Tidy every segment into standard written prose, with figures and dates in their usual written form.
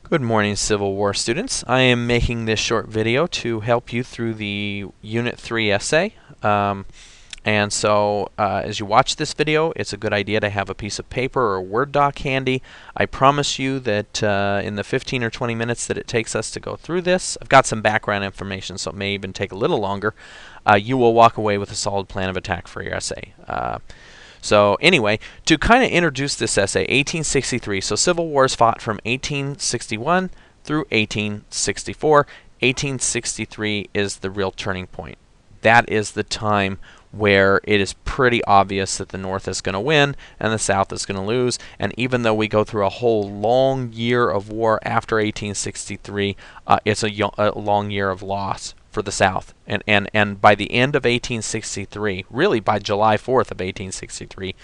Good morning, Civil War students. I am making this short video to help you through the Unit 3 essay. As you watch this video, it's a good idea to have a piece of paper or a Word doc handy. I promise you that in the 15 or 20 minutes that it takes us to go through this, I've got some background information, so it may even take a little longer. You will walk away with a solid plan of attack for your essay. So anyway, to kind of introduce this essay, 1863. So Civil Wars fought from 1861 through 1864. 1863 is the real turning point. That is the time where it is pretty obvious that the North is going to win and the South is going to lose. And even though we go through a whole long year of war after 1863, it's a long year of loss for the South. And by the end of 1863, really by July 4th of 1863,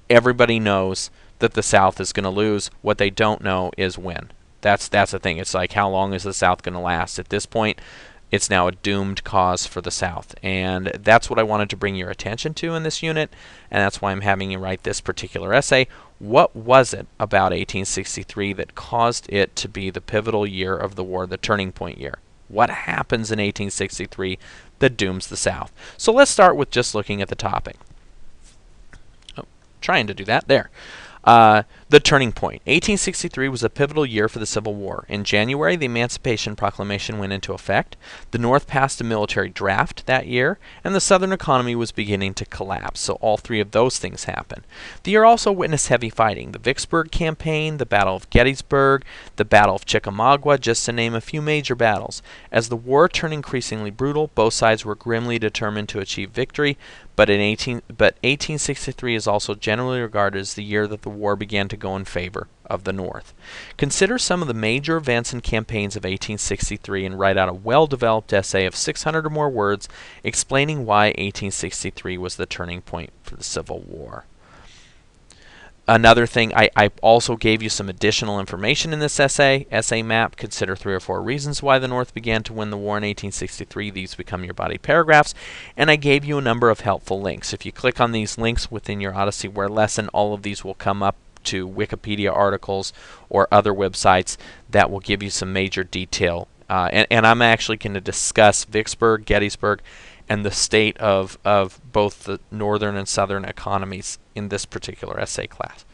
everybody knows that the South is going to lose. What they don't know is when. That's the thing. It's like, how long is the South going to last? At this point, it's now a doomed cause for the South. And that's what I wanted to bring your attention to in this unit, and that's why I'm having you write this particular essay. What was it about 1863 that caused it to be the pivotal year of the war, the turning point year? What happens in 1863 that dooms the South? So let's start with just looking at the topic. Oh, trying to do that. There. The turning point. 1863 was a pivotal year for the Civil War. In January, the Emancipation Proclamation went into effect. The North passed a military draft that year, and the Southern economy was beginning to collapse. So all three of those things happened. The year also witnessed heavy fighting. The Vicksburg Campaign, the Battle of Gettysburg, the Battle of Chickamauga, just to name a few major battles. As the war turned increasingly brutal, both sides were grimly determined to achieve victory, but 1863 is also generally regarded as the year that the war began to go in favor of the North. Consider some of the major events and campaigns of 1863 and write out a well-developed essay of 600 or more words explaining why 1863 was the turning point for the Civil War. Another thing, I also gave you some additional information in this essay map. Consider 3 or 4 reasons why the North began to win the war in 1863. These become your body paragraphs. And I gave you a number of helpful links. If you click on these links within your Odyssey War lesson, all of these will come up to Wikipedia articles or other websites that will give you some major detail. And I'm actually going to discuss Vicksburg, Gettysburg, and the state of both the northern and southern economies in this particular essay class.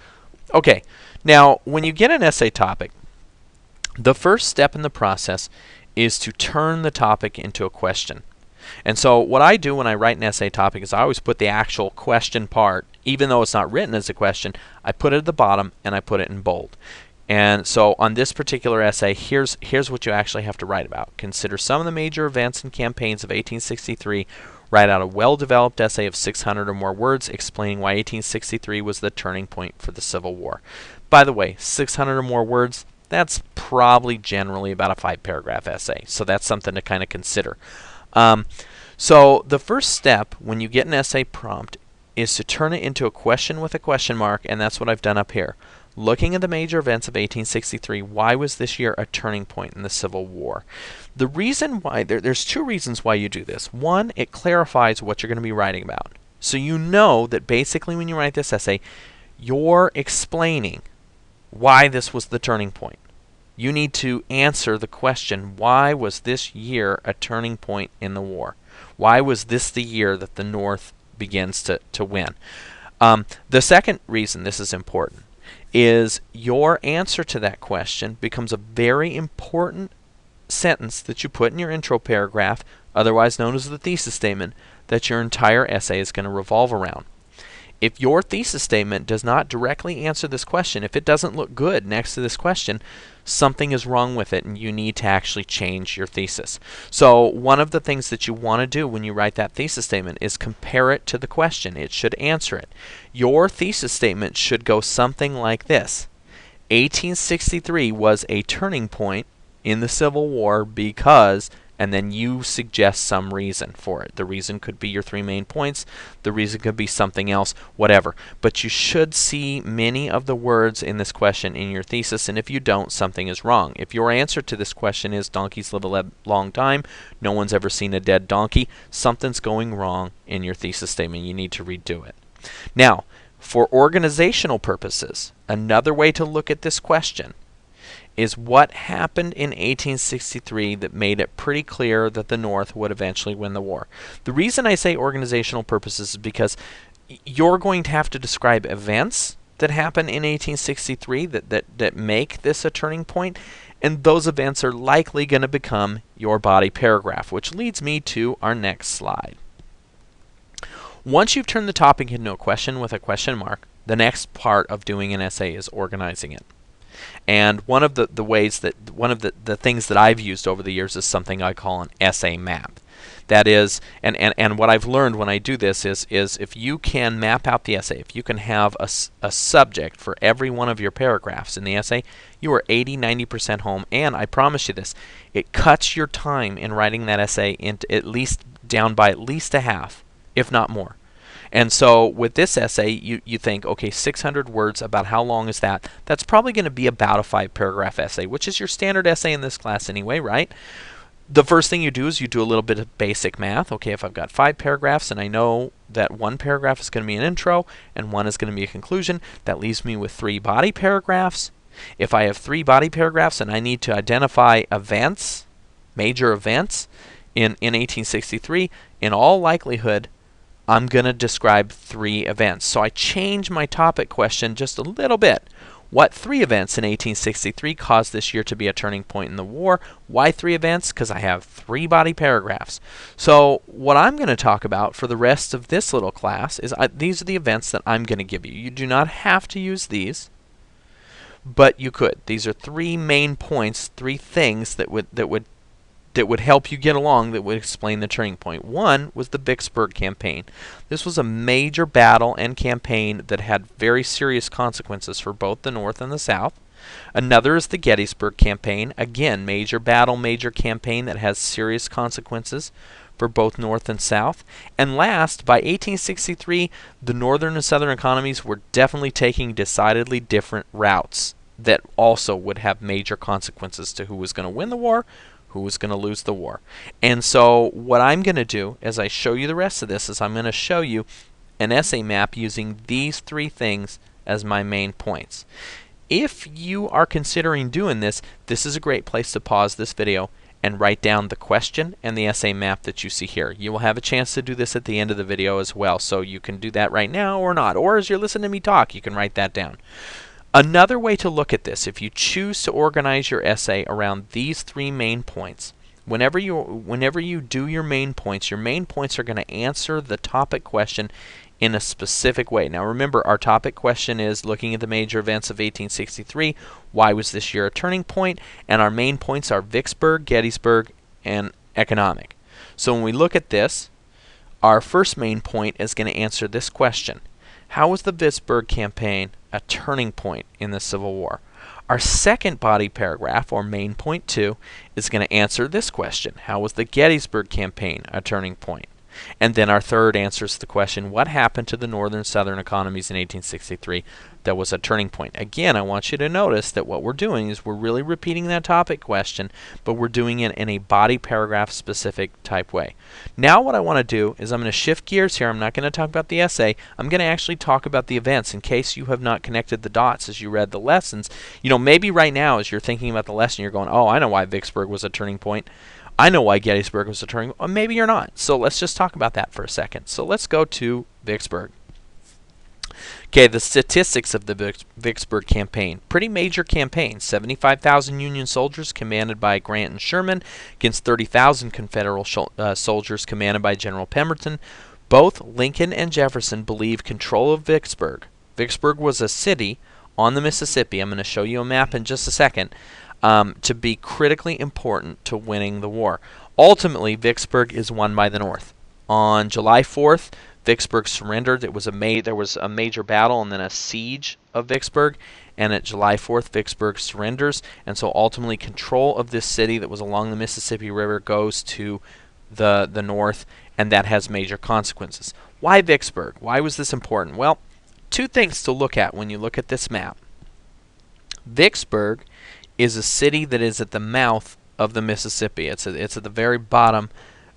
Okay, now when you get an essay topic, the first step in the process is to turn the topic into a question. And so what I do when I write an essay topic is I always put the actual question part, even though it's not written as a question, I put it at the bottom and I put it in bold. And so on this particular essay, here's what you actually have to write about. Consider some of the major events and campaigns of 1863. Write out a well-developed essay of 600 or more words explaining why 1863 was the turning point for the Civil War. By the way, 600 or more words, that's probably generally about a 5-paragraph essay. So that's something to kind of consider. So the first step when you get an essay prompt is to turn it into a question with a question mark, and that's what I've done up here. Looking at the major events of 1863, why was this year a turning point in the Civil War? The reason why, there's 2 reasons why you do this. One, it clarifies what you're going to be writing about. So you know that basically when you write this essay, you're explaining why this was the turning point. You need to answer the question, why was this year a turning point in the war? Why was this the year that the North begins to win? The second reason this is important is your answer to that question becomes a very important sentence that you put in your intro paragraph, otherwise known as the thesis statement, that your entire essay is going to revolve around. If your thesis statement does not directly answer this question, if it doesn't look good next to this question, something is wrong with it and you need to actually change your thesis. So one of the things that you want to do when you write that thesis statement is compare it to the question. It should answer it. Your thesis statement should go something like this. 1863 was a turning point in the Civil War because, and then you suggest some reason for it. The reason could be your 3 main points. The reason could be something else, whatever. But you should see many of the words in this question in your thesis, and if you don't, something is wrong. If your answer to this question is donkeys live a long time, no one's ever seen a dead donkey, something's going wrong in your thesis statement. You need to redo it. Now, for organizational purposes, another way to look at this question is what happened in 1863 that made it pretty clear that the North would eventually win the war. The reason I say organizational purposes is because you're going to have to describe events that happen in 1863 that make this a turning point, and those events are likely going to become your body paragraph, which leads me to our next slide. Once you've turned the topic into a question with a question mark, the next part of doing an essay is organizing it. And one of the things that I've used over the years is something I call an essay map. That is, and what I've learned when I do this is if you can map out the essay, if you can have a subject for every one of your paragraphs in the essay, you are 80-90% home. And I promise you this, it cuts your time in writing that essay into down by at least a half, if not more. And so with this essay, you think, okay, 600 words, about how long is that? That's probably going to be about a 5-paragraph essay, which is your standard essay in this class anyway, right? The first thing you do is you do a little bit of basic math. Okay, if I've got 5 paragraphs and I know that one paragraph is going to be an intro and one is going to be a conclusion, that leaves me with 3 body paragraphs. If I have 3 body paragraphs and I need to identify events, major events in 1863, in all likelihood, I'm going to describe 3 events. So I change my topic question just a little bit. What 3 events in 1863 caused this year to be a turning point in the war? Why 3 events? Because I have 3 body paragraphs. So what I'm going to talk about for the rest of this little class is these are the events that I'm going to give you. You do not have to use these, but you could. These are 3 main points, 3 things that would help you get along, that would explain the turning point. One was the Vicksburg campaign. This was a major battle and campaign that had very serious consequences for both the North and the South. Another is the Gettysburg campaign. Again, major battle, major campaign that has serious consequences for both North and South. And last, by 1863, the Northern and Southern economies were definitely taking decidedly different routes that also would have major consequences to who was going to win the war, who was going to lose the war. And so what I'm going to do as I show you the rest of this is I'm going to show you an essay map using these 3 things as my main points. If you are considering doing this, this is a great place to pause this video and write down the question and the essay map that you see here. You will have a chance to do this at the end of the video as well, so you can do that right now or not. Or as you're listening to me talk, you can write that down. Another way to look at this, if you choose to organize your essay around these 3 main points, whenever you do your main points are going to answer the topic question in a specific way. Now remember, our topic question is looking at the major events of 1863. Why was this year a turning point? And our main points are Vicksburg, Gettysburg, and economic. So when we look at this, our first main point is going to answer this question. How was the Vicksburg campaign a turning point in the Civil War? Our second body paragraph, or main point 2, is going to answer this question. How was the Gettysburg campaign a turning point? And then our third answers the question, what happened to the Northern Southern economies in 1863 that was a turning point? Again, I want you to notice that what we're doing is we're really repeating that topic question, but we're doing it in a body paragraph specific type way. Now what I want to do is I'm going to shift gears here. I'm not going to talk about the essay. I'm going to actually talk about the events in case you have not connected the dots as you read the lessons. You know, maybe right now as you're thinking about the lesson, you're going, oh, I know why Vicksburg was a turning point. I know why Gettysburg was a turning point. Maybe you're not. So let's just talk about that for a second. So let's go to Vicksburg. Okay, the statistics of the Vicksburg campaign. Pretty major campaign. 75,000 Union soldiers commanded by Grant and Sherman against 30,000 Confederate soldiers commanded by General Pemberton. Both Lincoln and Jefferson believed control of Vicksburg. Vicksburg was a city on the Mississippi. I'm going to show you a map in just a second. To be critically important to winning the war. Ultimately, Vicksburg is won by the North. On July 4th, Vicksburg surrendered. There was a major battle and then a siege of Vicksburg. And at July 4th, Vicksburg surrenders. And so ultimately, control of this city that was along the Mississippi River goes to the North, and that has major consequences. Why Vicksburg? Why was this important? Well, 2 things to look at when you look at this map. Vicksburg is a city that is at the mouth of the Mississippi. It's at the very bottom.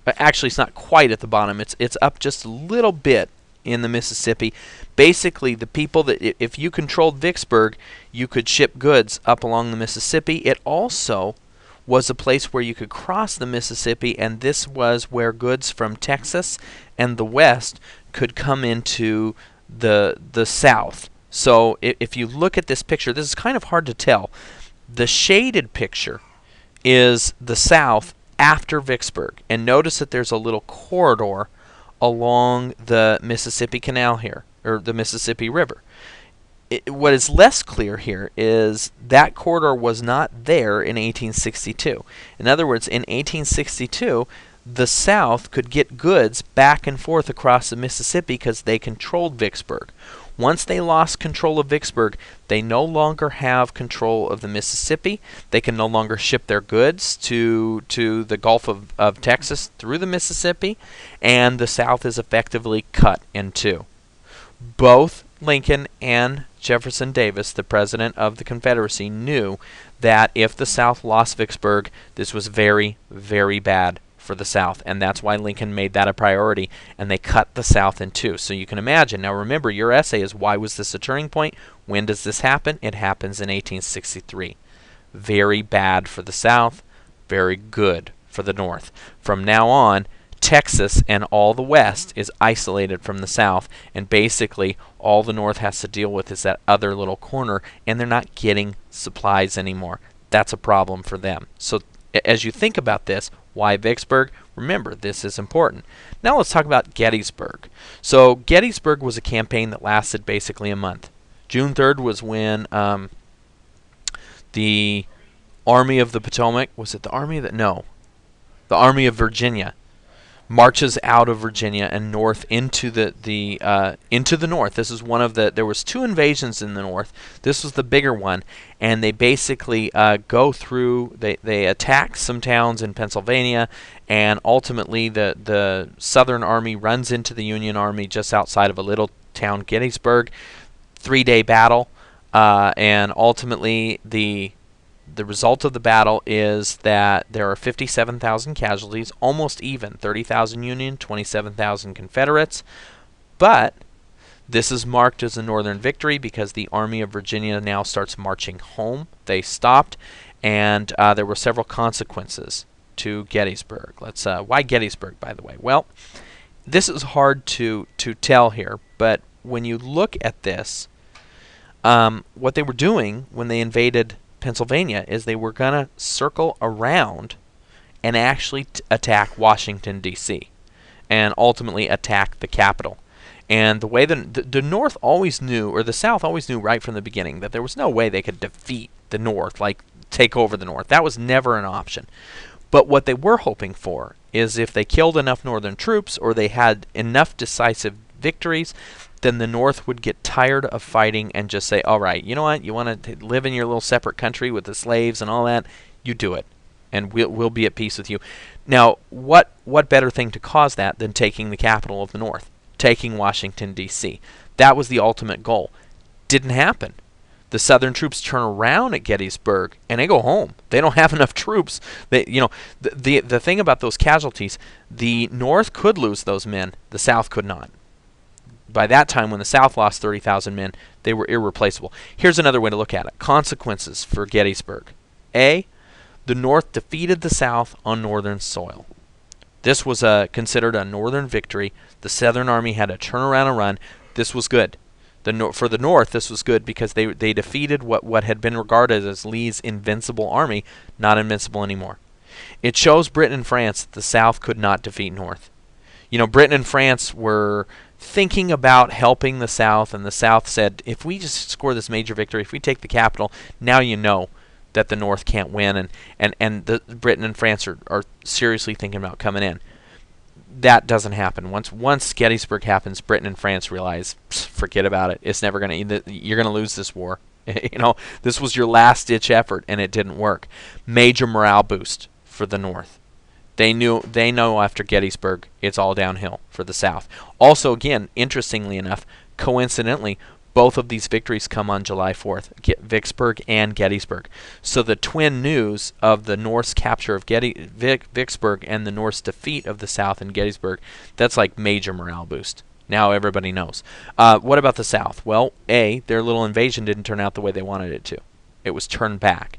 Actually, it's not quite at the bottom. It's up just a little bit in the Mississippi. Basically, the people that, if you controlled Vicksburg, you could ship goods up along the Mississippi. It also was a place where you could cross the Mississippi, and this was where goods from Texas and the West could come into the South. So if you look at this picture, this is kind of hard to tell. The shaded picture is the South after Vicksburg, and notice that there's a little corridor along the Mississippi Canal here, or the Mississippi River. What is less clear here is that corridor was not there in 1862. In other words, in 1862, the South could get goods back and forth across the Mississippi because they controlled Vicksburg. Once they lost control of Vicksburg, they no longer have control of the Mississippi. They can no longer ship their goods to the Gulf of Texas through the Mississippi, and the South is effectively cut in two. Both Lincoln and Jefferson Davis, the president of the Confederacy, knew that if the South lost Vicksburg, this was very, very bad for the South, and that's why Lincoln made that a priority, and they cut the South in two. So you can imagine. Now remember, your essay is, why was this a turning point? When does this happen? It happens in 1863. Very bad for the South, very good for the North. From now on, Texas and all the West is isolated from the South, and basically all the North has to deal with is that other little corner, and they're not getting supplies anymore. That's a problem for them. So as you think about this, why Vicksburg? Remember, this is important. Now let's talk about Gettysburg. So Gettysburg was a campaign that lasted basically a month. June 3rd was when the Army of the Potomac, was it the Army that, no, the Army of Virginia marches out of Virginia and north into the north. This is one of the, there was two invasions in the north. This was the bigger one, and they basically go through, they attack some towns in Pennsylvania, and ultimately the Southern Army runs into the Union Army just outside of a little town, Gettysburg. 3-day battle, and ultimately the result of the battle is that there are 57,000 casualties, almost even, 30,000 Union, 27,000 Confederates. But this is marked as a Northern victory because the Army of Virginia now starts marching home. They stopped, and there were several consequences to Gettysburg. Why Gettysburg, by the way? Well, this is hard to tell here, but when you look at this, what they were doing when they invaded Pennsylvania is they were going to circle around and actually attack Washington, D.C., and ultimately attack the capital. And the way the North always knew, or the South always knew right from the beginning, that there was no way they could defeat the North, like take over the North. That was never an option. But what they were hoping for is if they killed enough Northern troops or they had enough decisive victories, then the North would get tired of fighting and just say, all right, you know what, you want to live in your little separate country with the slaves and all that, you do it, and we'll be at peace with you. Now, what better thing to cause that than taking the capital of the North, taking Washington, D.C.? That was the ultimate goal. Didn't happen. The Southern troops turn around at Gettysburg and they go home. They don't have enough troops. The thing about those casualties, the North could lose those men, the South could not. By that time, when the South lost 30,000 men, they were irreplaceable. Here's another way to look at it. Consequences for Gettysburg. A, the North defeated the South on Northern soil. This was considered a Northern victory. The Southern Army had to turn around and run. This was good. For the North, this was good because they defeated what had been regarded as Lee's invincible army, not invincible anymore. It shows Britain and France that the South could not defeat North. You know, Britain and France were thinking about helping the South, and the South said, if we just score this major victory, if we take the capital, now you know that the North can't win, and Britain and France are seriously thinking about coming in. That doesn't happen. Once Gettysburg happens, Britain and France realize, forget about it. It's never you're gonna lose this war. You know, this was your last ditch effort, and it didn't work. Major morale boost for the North. They know after Gettysburg, it's all downhill for the South. Also, again, interestingly enough, coincidentally, both of these victories come on July 4th, Vicksburg and Gettysburg. So the twin news of the North's capture of Vicksburg and the North's defeat of the South in Gettysburg, that's like major morale boost. Now everybody knows. What about the South? Well, their little invasion didn't turn out the way they wanted it to. It was turned back.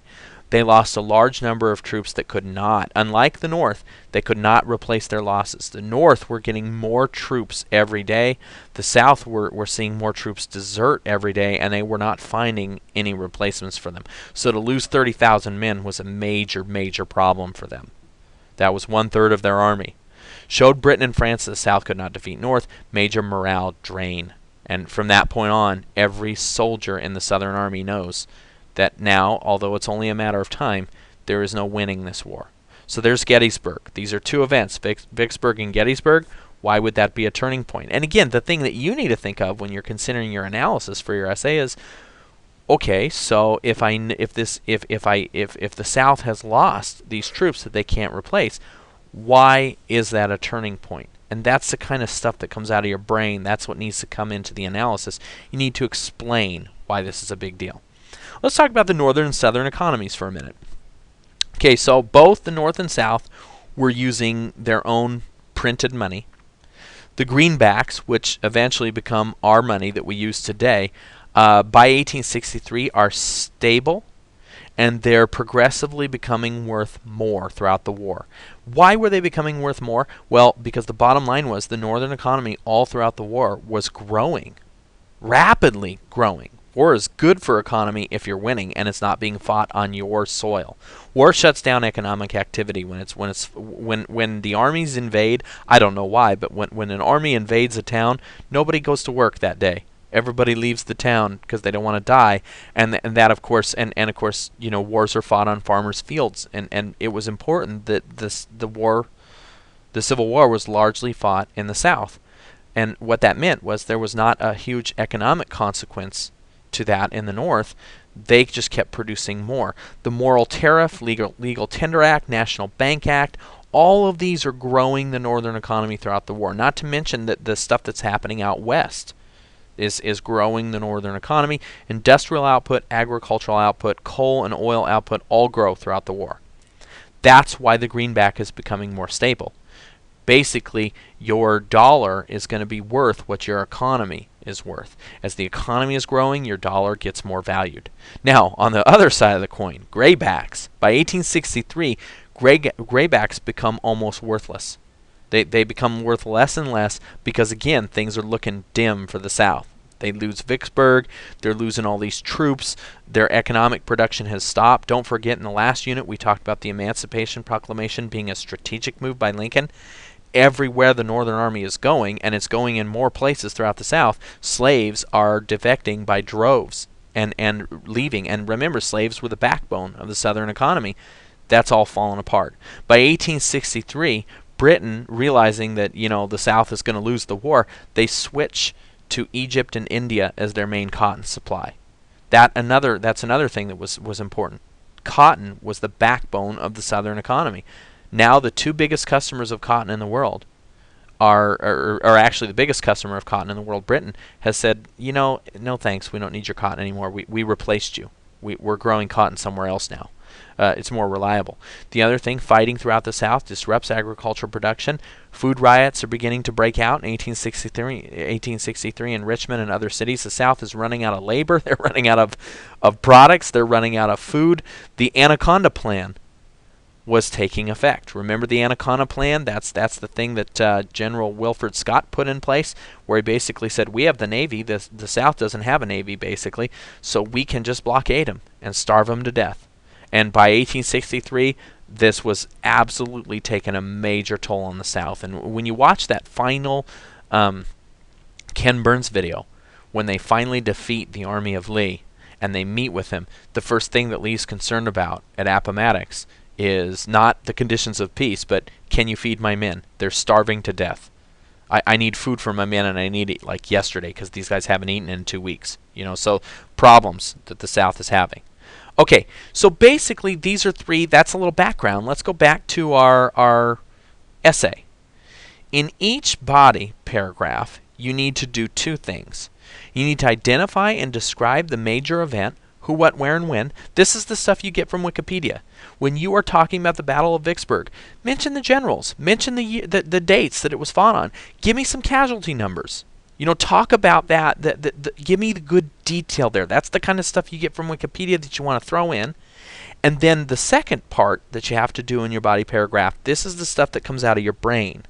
They lost a large number of troops that could not, unlike the North, they could not replace their losses. The North were getting more troops every day. The South were seeing more troops desert every day, and they were not finding any replacements for them. So to lose 30,000 men was a major, major problem for them. That was 1/3 of their army. Showed Britain and France that the South could not defeat North. Major morale drain. And from that point on, every soldier in the Southern Army knows that now, although it's only a matter of time, there is no winning this war. So there's Gettysburg. These are two events, Vicksburg and Gettysburg. Why would that be a turning point? And again, the thing that you need to think of when you're considering your analysis for your essay is, okay, so if the South has lost these troops that they can't replace, why is that a turning point? And that's the kind of stuff that comes out of your brain. That's what needs to come into the analysis. You need to explain why this is a big deal. Let's talk about the northern and southern economies for a minute. Okay, so both the North and South were using their own printed money. The greenbacks, which eventually become our money that we use today, by 1863 are stable, and they're progressively becoming worth more throughout the war. Why were they becoming worth more? Well, because the bottom line was the northern economy all throughout the war was growing, rapidly growing. War is good for economy if you're winning and it's not being fought on your soil. War shuts down economic activity when the armies invade. I don't know why, but when an army invades a town, nobody goes to work that day. Everybody leaves the town because they don't want to die, and that of course, and of course, you know, wars are fought on farmers' fields, and it was important that the Civil War was largely fought in the South, and what that meant was there was not a huge economic consequence to that in the North. They just kept producing more. The Morrill Tariff, Legal Tender Act, National Bank Act, all of these are growing the northern economy throughout the war. Not to mention that the stuff that's happening out west is growing the northern economy. Industrial output, agricultural output, coal and oil output all grow throughout the war. That's why the greenback is becoming more stable. Basically, your dollar is going to be worth what your economy is worth. As the economy is growing, your dollar gets more valued. Now, on the other side of the coin, graybacks. By 1863, graybacks become almost worthless. They become worth less and less because, again, things are looking dim for the South. They lose Vicksburg. They're losing all these troops. Their economic production has stopped. Don't forget, in the last unit, we talked about the Emancipation Proclamation being a strategic move by Lincoln. Everywhere the Northern Army is going, and it's going in more places throughout the South, slaves are defecting by droves and leaving. And remember, slaves were the backbone of the Southern economy. That's all fallen apart. By 1863, Britain, realizing that, you know, the South is going to lose the war, they switch to Egypt and India as their main cotton supply. That's another thing that was important. Cotton was the backbone of the Southern economy. Now the two biggest customers of cotton in the world are actually the biggest customer of cotton in the world, Britain, has said, you know, no thanks, we don't need your cotton anymore. We replaced you. We're growing cotton somewhere else now. It's more reliable. The other thing, fighting throughout the South disrupts agricultural production. Food riots are beginning to break out in 1863 in Richmond and other cities. The South is running out of labor. They're running out of products. They're running out of food. The Anaconda Plan was taking effect. Remember the Anaconda Plan? That's the thing that General Wilfred Scott put in place, where he basically said, we have the Navy, the South doesn't have a Navy basically, so we can just blockade them and starve them to death. And by 1863, this was absolutely taking a major toll on the South. And when you watch that final Ken Burns video, when they finally defeat the army of Lee and they meet with him, the first thing that Lee's concerned about at Appomattox is not the conditions of peace, but can you feed my men? They're starving to death. I need food for my men, and I need it like yesterday because these guys haven't eaten in 2 weeks. You know, so problems that the South is having. Okay, so basically these are three. That's a little background. Let's go back to our essay. In each body paragraph, you need to do two things. You need to identify and describe the major event, who, what, where, and when. This is the stuff you get from Wikipedia. When you are talking about the Battle of Vicksburg, mention the generals. Mention the dates that it was fought on. Give me some casualty numbers. You know, talk about that. Give me the good detail there. That's the kind of stuff you get from Wikipedia that you want to throw in. And then the second part that you have to do in your body paragraph, this is the stuff that comes out of your brain.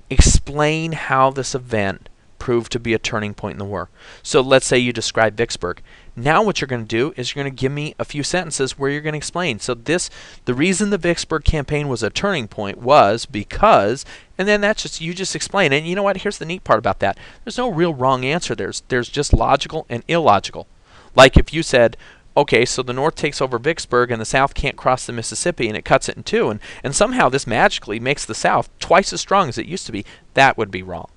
Explain how this event proved to be a turning point in the war. So let's say you describe Vicksburg. Now what you're going to do is you're going to give me a few sentences where you're going to explain. So the reason the Vicksburg campaign was a turning point was because, and then you just explain. And you know what? Here's the neat part about that. There's no real wrong answer. There's just logical and illogical. Like if you said, okay, so the North takes over Vicksburg and the South can't cross the Mississippi and it cuts it in two, and somehow this magically makes the South twice as strong as it used to be, that would be wrong.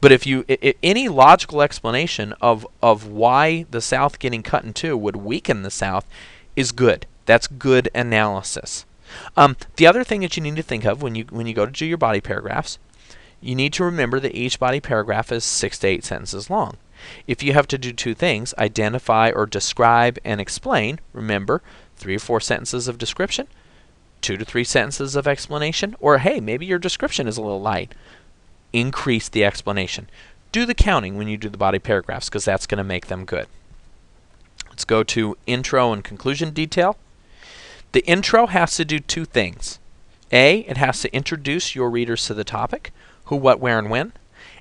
But if any logical explanation of why the South getting cut in two would weaken the South is good. That's good analysis. The other thing that you need to think of when you go to do your body paragraphs, you need to remember that each body paragraph is 6 to 8 sentences long. If you have to do two things, identify or describe and explain, remember 3 or 4 sentences of description, 2 to 3 sentences of explanation, or hey, maybe your description is a little light. Increase the explanation. Do the counting when you do the body paragraphs because that's going to make them good. Let's go to intro and conclusion detail. The intro has to do 2 things. A, it has to introduce your readers to the topic, who, what, where, and when,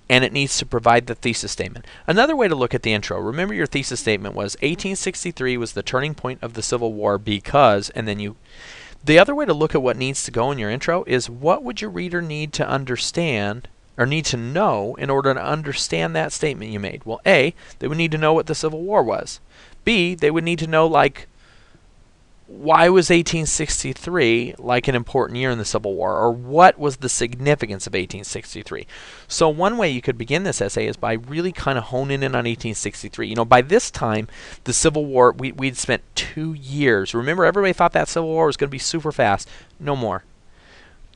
and it needs to provide the thesis statement. Another way to look at the intro, remember your thesis statement was 1863 was the turning point of the Civil War because, and then the other way to look at what needs to go in your intro is what would your reader need to understand or need to know in order to understand that statement you made? Well, A, they would need to know what the Civil War was. B, they would need to know, like, why was 1863 like an important year in the Civil War, or what was the significance of 1863? So one way you could begin this essay is by really kind of honing in on 1863. You know, by this time, the Civil War, we'd spent 2 years. Remember, everybody thought that Civil War was going to be super fast. No more.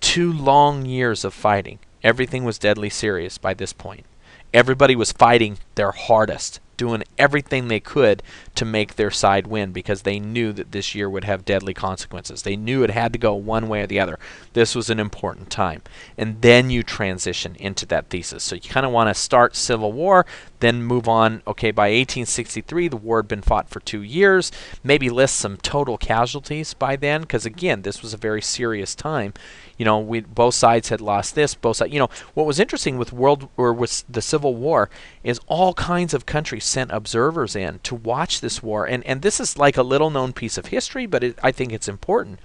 2 long years of fighting. Everything was deadly serious by this point. Everybody was fighting their hardest, doing everything they could to make their side win because they knew that this year would have deadly consequences. They knew it had to go one way or the other. This was an important time. And then you transition into that thesis. So you kind of want to start Civil War, then move on. Okay, by 1863, the war had been fought for 2 years. Maybe list some total casualties by then because, again, this was a very serious time. You know, both sides had lost this. Both sides. You know, what was interesting with with the Civil War is all kinds of countries sent observers in to watch this war, and this is like a little-known piece of history, but I think it's important.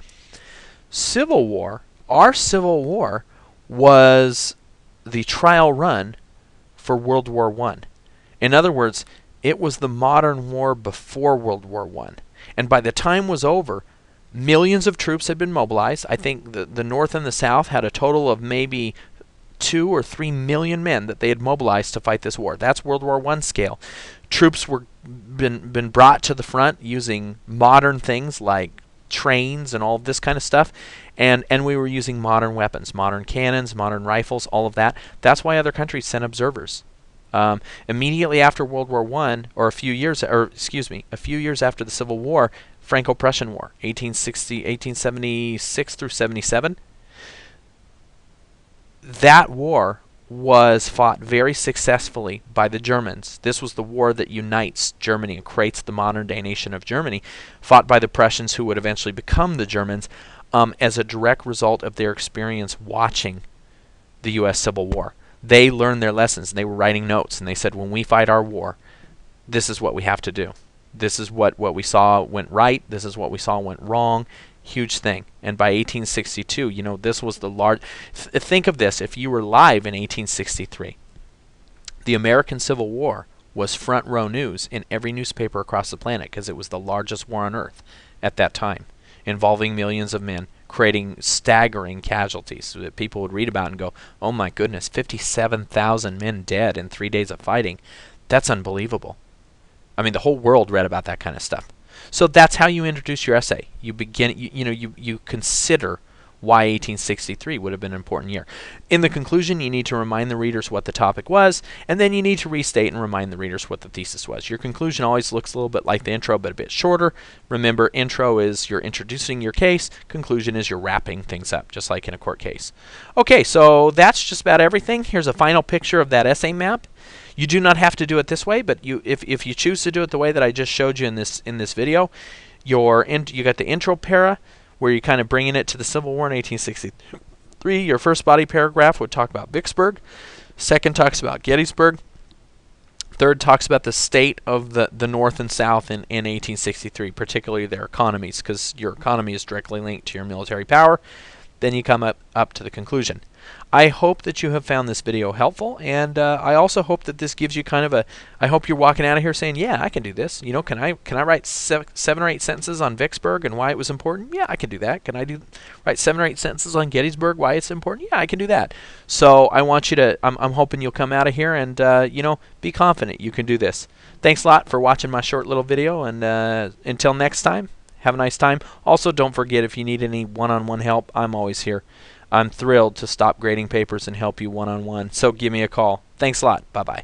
Civil War, our Civil War, was the trial run for World War I. In other words, it was the modern war before World War I, and by the time was over, millions of troops had been mobilized. I think the North and the South had a total of maybe 2 or 3 million men that they had mobilized to fight this war. That's World War I scale. Troops were been brought to the front using modern things like trains and all of this kind of stuff, and we were using modern weapons, modern cannons, modern rifles, all of that. That's why other countries sent observers. Immediately after World War I, or a few years after the Civil War, Franco-Prussian War, 1876 through 77. That war was fought very successfully by the Germans. This was the war that unites Germany and creates the modern-day nation of Germany, fought by the Prussians, who would eventually become the Germans, as a direct result of their experience watching the U.S. Civil War. They learned their lessons, and they were writing notes, and they said, when we fight our war, this is what we have to do. This is what we saw went right. This is what we saw went wrong. Huge thing. And by 1862, you know, this was the large... Think of this. If you were live in 1863, the American Civil War was front row news in every newspaper across the planet because it was the largest war on earth at that time, involving millions of men, creating staggering casualties that people would read about and go, oh my goodness, 57,000 men dead in 3 days of fighting. That's unbelievable. I mean, the whole world read about that kind of stuff. So that's how you introduce your essay. You begin, you consider why 1863 would have been an important year. In the conclusion, you need to remind the readers what the topic was, and then you need to restate and remind the readers what the thesis was. Your conclusion always looks a little bit like the intro, but a bit shorter. Remember, intro is you're introducing your case. Conclusion is you're wrapping things up, just like in a court case. Okay, so that's just about everything. Here's a final picture of that essay map. You do not have to do it this way, but if you choose to do it the way that I just showed you in this video, you got the intro para where you're kind of bringing it to the Civil War in 1863. Your first body paragraph would talk about Vicksburg. Second talks about Gettysburg. Third talks about the state of the North and South in 1863, particularly their economies, because your economy is directly linked to your military power. Then you come up to the conclusion. I hope that you have found this video helpful, and I also hope that this gives you kind of I hope you're walking out of here saying, yeah, I can do this. You know, can I write 7 or 8 sentences on Vicksburg and why it was important? Yeah, I can do that. Can I write 7 or 8 sentences on Gettysburg, why it's important? Yeah, I can do that. So I want you to, I'm hoping you'll come out of here and, you know, be confident you can do this. Thanks a lot for watching my short little video, and until next time, have a nice time. Also, don't forget, if you need any one-on-one help, I'm always here. I'm thrilled to stop grading papers and help you one-on-one. So give me a call. Thanks a lot. Bye-bye.